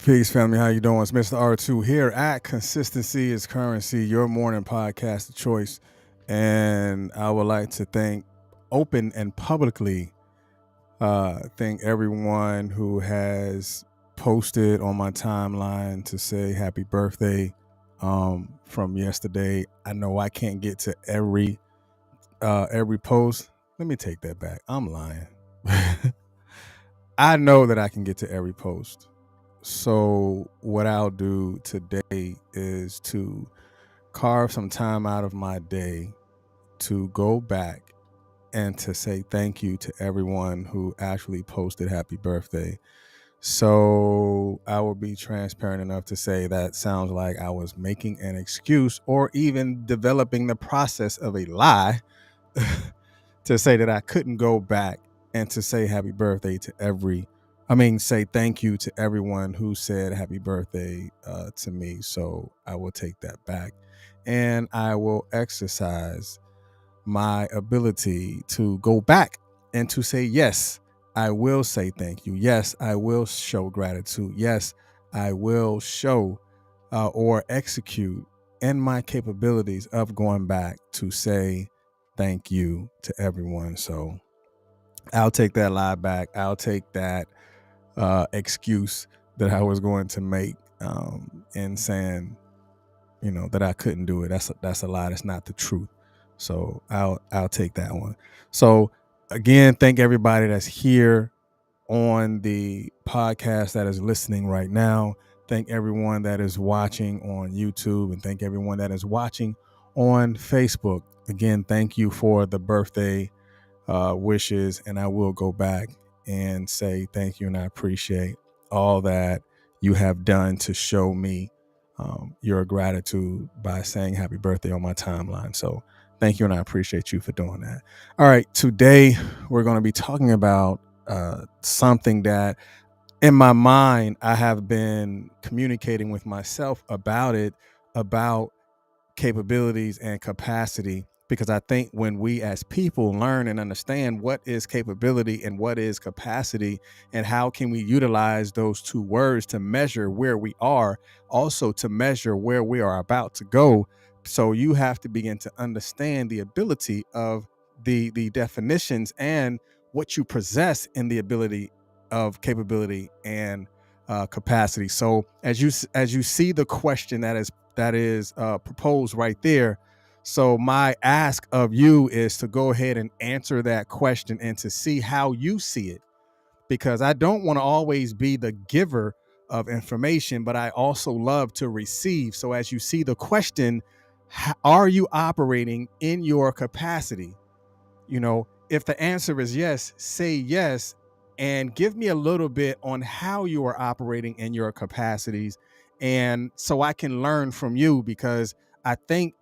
Peace, family. How you doing? It's Mr. R2 here at Consistency is Currency, your morning podcast of choice. And I would like to thank, open and publicly, thank everyone who has posted on my timeline to say happy birthday from yesterday. I know I can't get to every post. Let me take that back. I'm lying. I know that I can get to every post. So what I'll do today is to carve some time out of my day to go back and to say thank you to everyone who actually posted happy birthday. So I will be transparent enough to say that sounds like I was making an excuse or even developing the process of a lie to say that I couldn't go back and to say happy birthday to say thank you to everyone who said happy birthday to me. So I will take that back and I will exercise my ability to go back and to say, yes, I will say thank you. Yes, I will show gratitude. Yes, I will show or execute in my capabilities of going back to say thank you to everyone. So I'll take that lie back. I'll take that excuse that I was going to make in saying, that I couldn't do it. That's a lie. That's not the truth. So I'll take that one. So again, thank everybody that's here on the podcast that is listening right now. Thank everyone that is watching on YouTube and thank everyone that is watching on Facebook. Again, thank you for the birthday wishes, and I will go back and say thank you and I appreciate all that you have done to show me your gratitude by saying happy birthday on my timeline. So thank you and I appreciate you for doing that. All right, today we're going to be talking about something that in my mind I have been communicating with myself about capabilities and capacity, because I think when we as people learn and understand what is capability and what is capacity and how can we utilize those two words to measure where we are, also to measure where we are about to go. So you have to begin to understand the ability of the definitions and what you possess in the ability of capability and capacity. So as you see the question that is proposed right there. So my ask of you is to go ahead and answer that question and to see how you see it, because I don't want to always be the giver of information, but I also love to receive. So as you see the question, are you operating in your capacity? If the answer is yes, say yes, and give me a little bit on how you are operating in your capacities. And so I can learn from you, because I think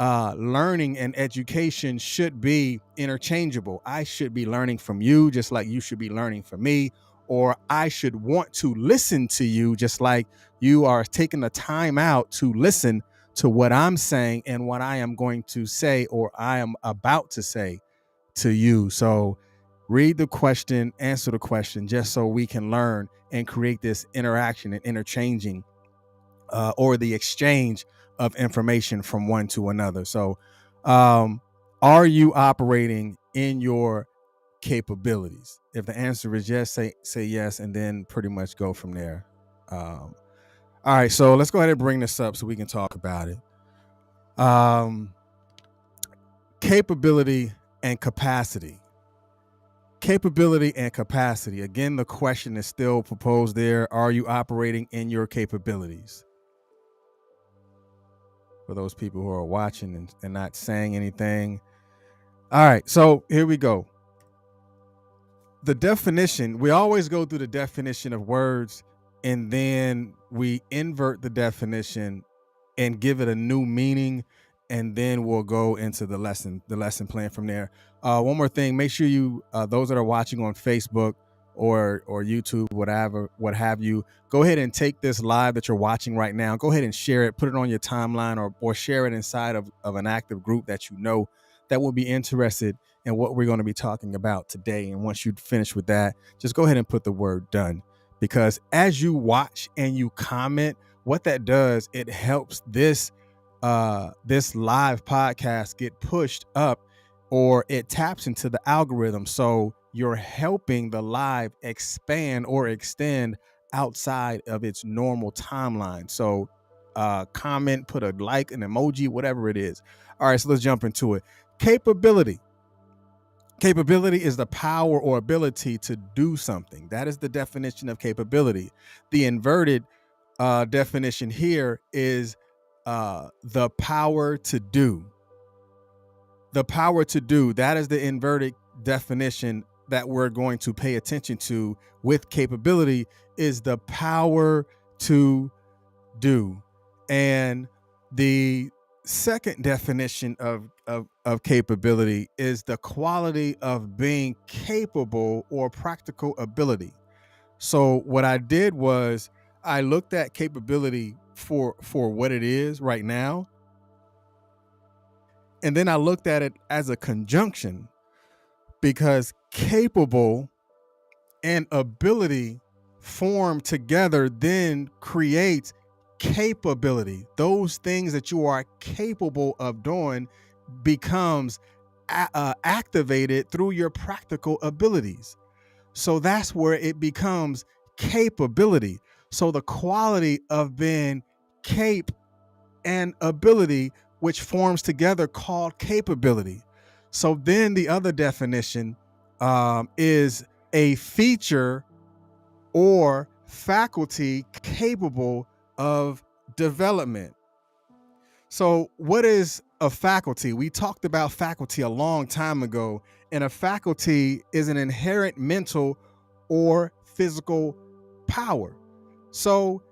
learning and education should be interchangeable. I should be learning from you just like you should be learning from me, or I should want to listen to you just like you are taking the time out to listen to what I'm saying and what I am going to say or I am about to say to you. So read the question, answer the question, just so we can learn and create this interaction and interchanging or the exchange of information from one to another. So are you operating in your capabilities? If the answer is yes, say yes, and then pretty much go from there. All right, so let's go ahead and bring this up so we can talk about it. Capability and capacity. Capability and capacity. Again, the question is still proposed there. Are you operating in your capabilities? For those people who are watching and not saying anything. All right, so here we go. The definition, we always go through the definition of words and then we invert the definition and give it a new meaning, and then we'll go into the lesson plan from there. One more thing, make sure you, those that are watching on Facebook or YouTube, whatever, what have you, go ahead and take this live that you're watching right now, go ahead and share it, put it on your timeline or share it inside of an active group that you know that will be interested in what we're going to be talking about today. And once you finish with that, just go ahead and put the word done, because as you watch and you comment, what that does, it helps this this live podcast get pushed up, or it taps into the algorithm. So you're helping the live expand or extend outside of its normal timeline. So comment, put a like, an emoji, whatever it is. All right, so let's jump into it. Capability. Capability is the power or ability to do something. That is the definition of capability. The inverted definition here is the power to do. The power to do. That is the inverted definition that we're going to pay attention to with capability, is the power to do. And the second definition of capability is the quality of being capable or practical ability. So what I did was I looked at capability for what it is right now, and then I looked at it as a conjunction, because capable and ability form together then creates capability. Those things that you are capable of doing becomes activated through your practical abilities. So that's where it becomes capability. So the quality of being cape and ability, which forms together, called capability. So then the other definition is a feature or faculty capable of development. So what is a faculty? We talked about faculty a long time ago, and a faculty is an inherent mental or physical power. So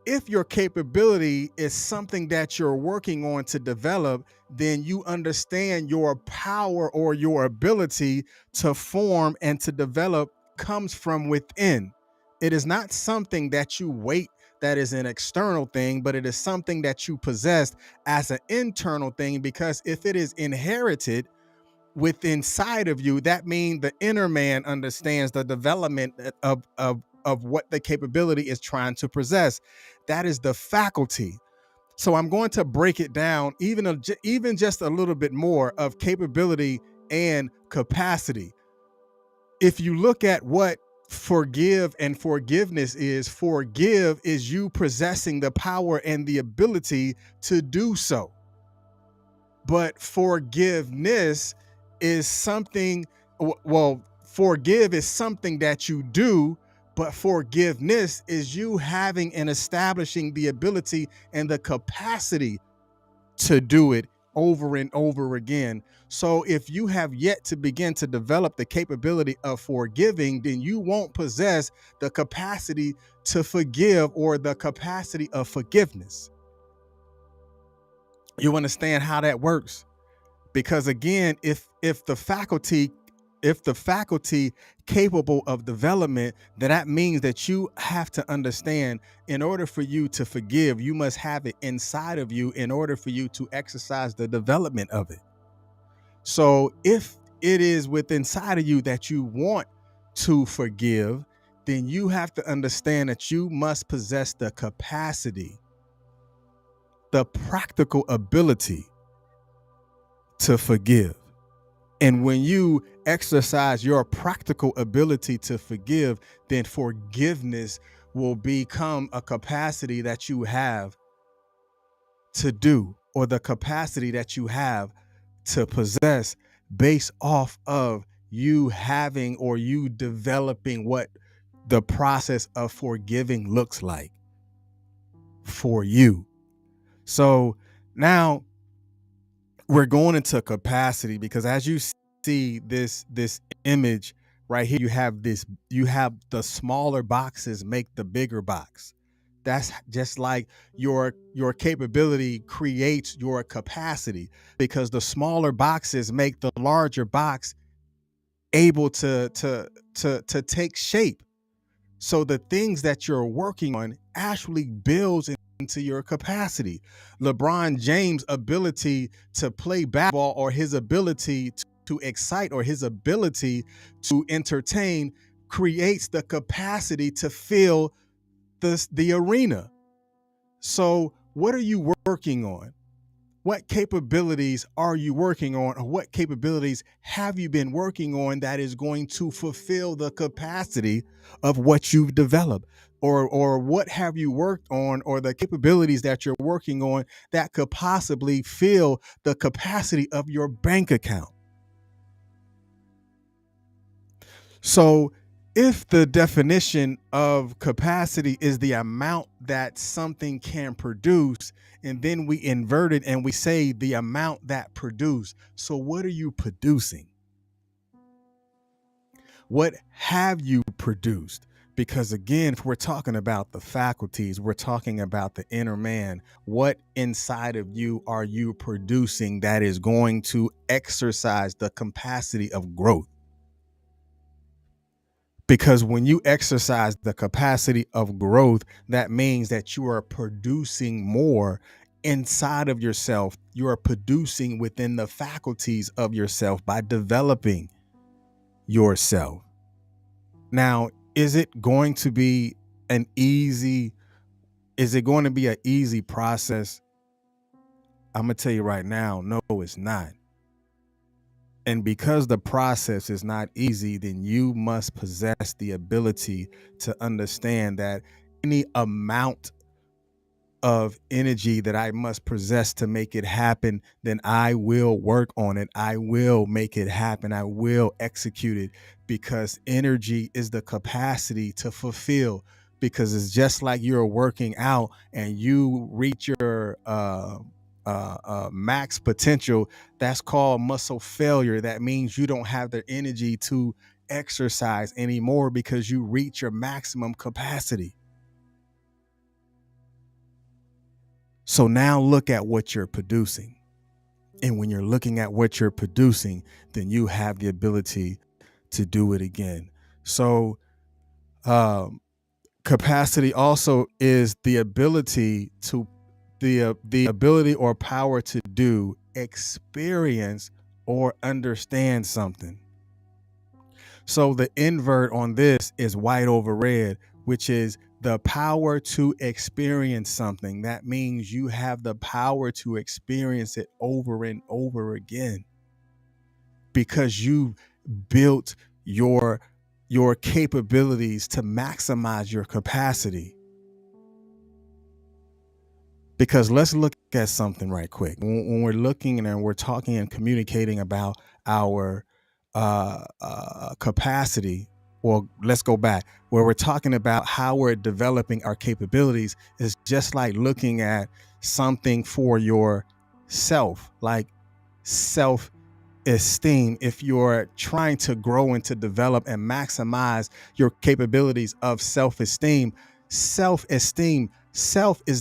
if your capability is something that you're working on to develop, then you understand your power or your ability to form and to develop comes from within. It is not something that you wait, that is an external thing, but it is something that you possess as an internal thing, because if it is inherited within inside of you, that means the inner man understands the development of what the capability is trying to possess. That is the faculty. So I'm going to break it down even just a little bit more of capability and capacity. If you look at what forgive and forgiveness is, forgive is you possessing the power and the ability to do so. But forgiveness is something, forgive is something that you do, but forgiveness is you having and establishing the ability and the capacity to do it over and over again. So if you have yet to begin to develop the capability of forgiving, then you won't possess the capacity to forgive or the capacity of forgiveness. You understand how that works? Because again, if the faculty capable of development, then that means that you have to understand, in order for you to forgive, you must have it inside of you in order for you to exercise the development of it. So if it is within inside of you that you want to forgive, then you have to understand that you must possess the capacity, the practical ability to forgive. And when you exercise your practical ability to forgive, then forgiveness will become a capacity that you have to do, or the capacity that you have to possess, based off of you having or you developing what the process of forgiving looks like for you. So now we're going into capacity, because as you see this image right here, you have the smaller boxes make the bigger box. That's just like your capability creates your capacity, because the smaller boxes make the larger box able to take shape. So the things that you're working on actually builds into your capacity. LeBron James' ability to play basketball, or his ability to excite, or his ability to entertain, creates the capacity to fill the arena. So what are you working on? What capabilities are you working on, or what capabilities have you been working on that is going to fulfill the capacity of what you've developed? Or what have you worked on, or the capabilities that you're working on that could possibly fill the capacity of your bank account? So if the definition of capacity is the amount that something can produce, and then we invert it and we say the amount that produce, so what are you producing? What have you produced? Because again, if we're talking about the faculties, we're talking about the inner man. What inside of you are you producing that is going to exercise the capacity of growth? Because when you exercise the capacity of growth, that means that you are producing more inside of yourself. You are producing within the faculties of yourself by developing yourself. Now, is it going to be an easy process? I'm going to tell you right now, no, it's not. And because the process is not easy, then you must possess the ability to understand that any amount of energy that I must possess to make it happen, then I will work on it. I will make it happen. I will execute it, because energy is the capacity to fulfill. Because it's just like you're working out and you reach your max potential. That's called muscle failure. That means you don't have the energy to exercise anymore because you reach your maximum capacity. So now look at what you're producing. And when you're looking at what you're producing, then you have the ability to do it again. So capacity also is the ability to the ability or power to do, experience, or understand something. So the invert on this is white over red, which is the power to experience something. That means you have the power to experience it over and over again, because you built your capabilities to maximize your capacity. Because let's look at something right quick. When we're looking and we're talking and communicating about our capacity, or let's go back, where we're talking about how we're developing our capabilities, is just like looking at something for yourself, like self-esteem. If you're trying to grow and to develop and maximize your capabilities of self-esteem, self is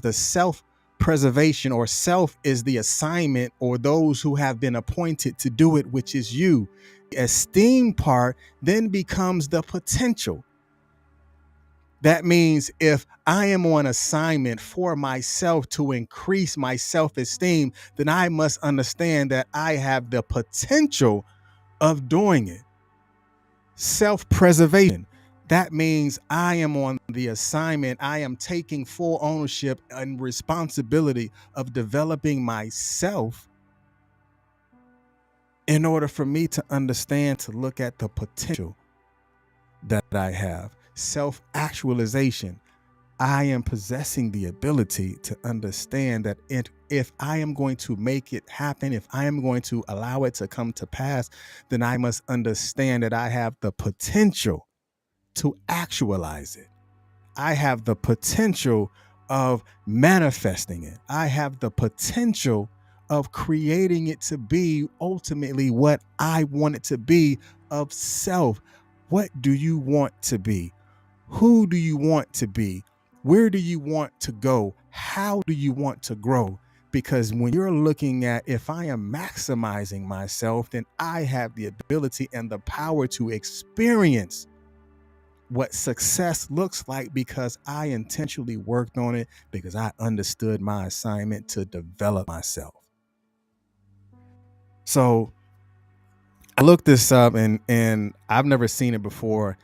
the self-preservation, or self is the assignment, or those who have been appointed to do it, which is you. The esteem part then becomes the potential. That means if I am on assignment for myself to increase my self-esteem, then I must understand that I have the potential of doing it. Self-preservation. That means I am on the assignment. I am taking full ownership and responsibility of developing myself in order for me to understand, to look at the potential that I have. Self-actualization. I am possessing the ability to understand that if I am going to make it happen, if I am going to allow it to come to pass, then I must understand that I have the potential to actualize it. I have the potential of manifesting it. I have the potential of creating it to be ultimately what I want it to be, of self. What do you want to be? Who do you want to be? Where do you want to go? How do you want to grow? Because when you're looking at, if I am maximizing myself, then I have the ability and the power to experience what success looks like, because I intentionally worked on it, because I understood my assignment to develop myself. So I looked this up, and I've never seen it before.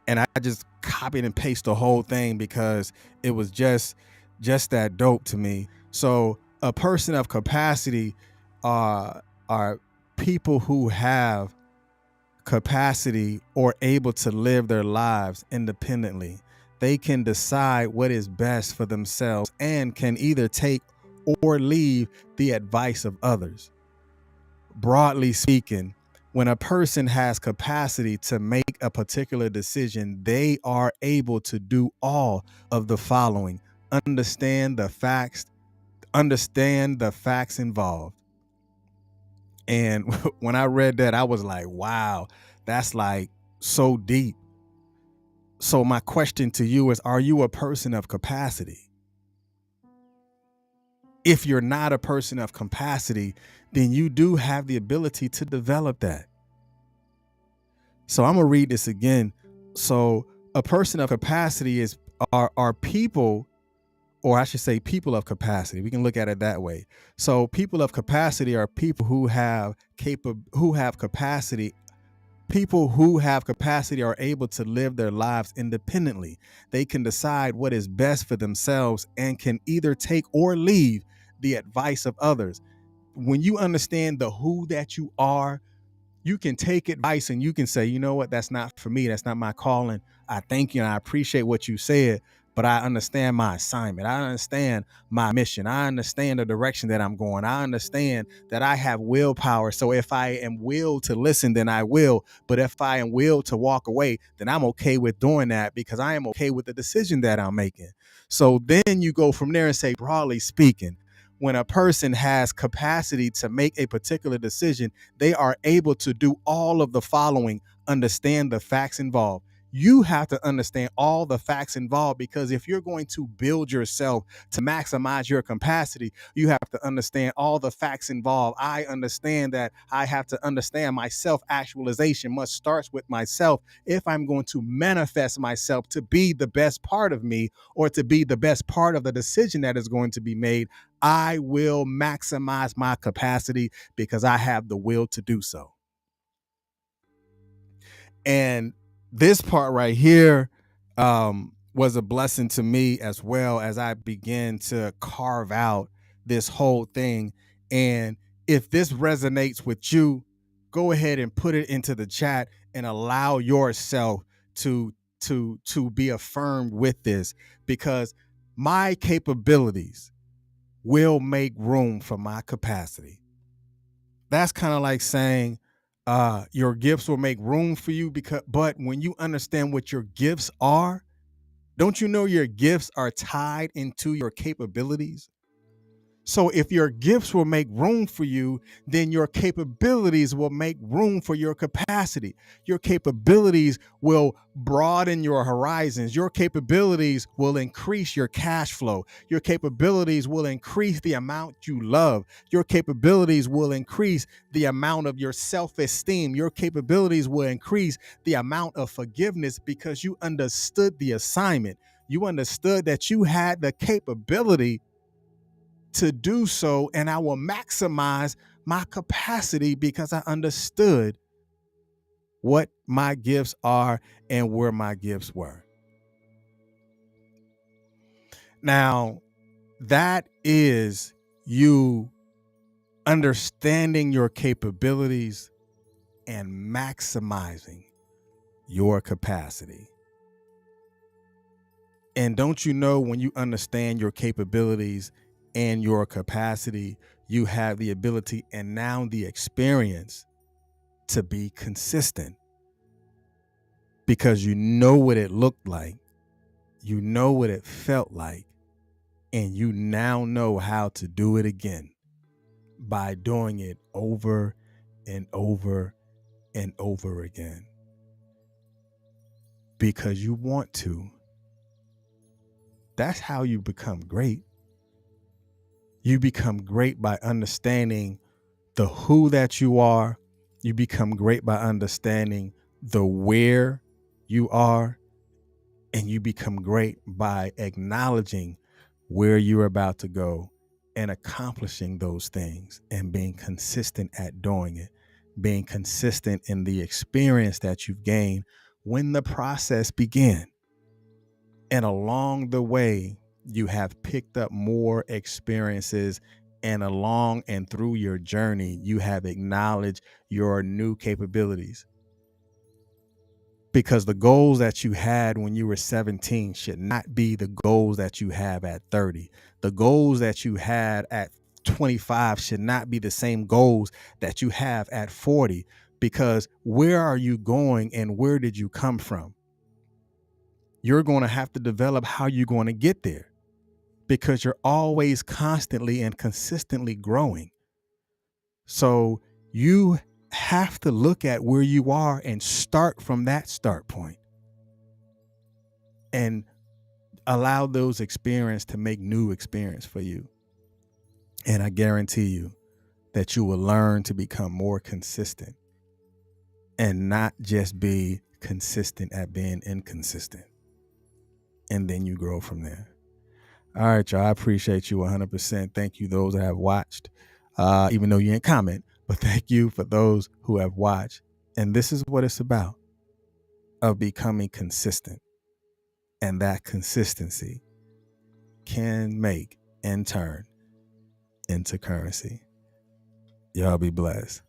And I just copied and pasted the whole thing because it was just that dope to me. So a person of capacity are people who have capacity or able to live their lives independently. They can decide what is best for themselves and can either take or leave the advice of others. Broadly speaking, when a person has capacity to make a particular decision, they are able to do all of the following: understand the facts involved. And when I read that, I was like, wow, that's like so deep. So my question to you is, are you a person of capacity? If you're not a person of capacity, then you do have the ability to develop that. So I'm gonna read this again. So a person of capacity are people, or I should say people of capacity. We can look at it that way. So people of capacity are people who have capacity. People who have capacity are able to live their lives independently. They can decide what is best for themselves and can either take or leave the advice of others. When you understand the who that you are, you can take advice and you can say, you know what, that's not for me. That's not my calling. I thank you and I appreciate what you said, but I understand my assignment. I understand my mission. I understand the direction that I'm going. I understand that I have willpower. So if I am willed to listen, then I will. But if I am willed to walk away, then I'm okay with doing that because I am okay with the decision that I'm making. So then you go from there and say, broadly speaking, when a person has capacity to make a particular decision, they are able to do all of the following: understand the facts involved. You have to understand all the facts involved, because if you're going to build yourself to maximize your capacity, you have to understand all the facts involved. I understand that I have to understand my self-actualization must start with myself if I'm going to manifest myself to be the best part of me, or to be the best part of the decision that is going to be made. I will maximize my capacity because I have the will to do so. And this part right here was a blessing to me as well, as I began to carve out this whole thing. And if this resonates with you, go ahead and put it into the chat and allow yourself to be affirmed with this, because my capabilities will make room for my capacity. That's kind of like saying your gifts will make room for you, but when you understand what your gifts are, don't you know your gifts are tied into your capabilities? So if your gifts will make room for you, then your capabilities will make room for your capacity. Your capabilities will broaden your horizons. Your capabilities will increase your cash flow. Your capabilities will increase the amount you love. Your capabilities will increase the amount of your self-esteem. Your capabilities will increase the amount of forgiveness, because you understood the assignment. You understood that you had the capability to do so, and I will maximize my capacity because I understood what my gifts are and where my gifts were. Now, that is you understanding your capabilities and maximizing your capacity. And don't you know, when you understand your capabilities and your capacity, you have the ability and now the experience to be consistent, because you know what it looked like, you know what it felt like, and you now know how to do it again by doing it over and over and over again, because you want to. That's how you become great. You become great by understanding the who that you are. You become great by understanding the where you are. And you become great by acknowledging where you're about to go and accomplishing those things and being consistent at doing it, being consistent in the experience that you've gained when the process began. And along the way, you have picked up more experiences, and along and through your journey, you have acknowledged your new capabilities. Because the goals that you had when you were 17 should not be the goals that you have at 30. The goals that you had at 25 should not be the same goals that you have at 40. Because where are you going and where did you come from? You're going to have to develop how you're going to get there, because you're always constantly and consistently growing. So you have to look at where you are and start from that start point and allow those experiences to make new experience for you. And I guarantee you that you will learn to become more consistent and not just be consistent at being inconsistent. And then you grow from there. All right, y'all. I appreciate you 100%. Thank you, those that have watched, even though you didn't comment, but thank you for those who have watched. And this is what it's about, of becoming consistent. And that consistency can make and turn into currency. Y'all be blessed.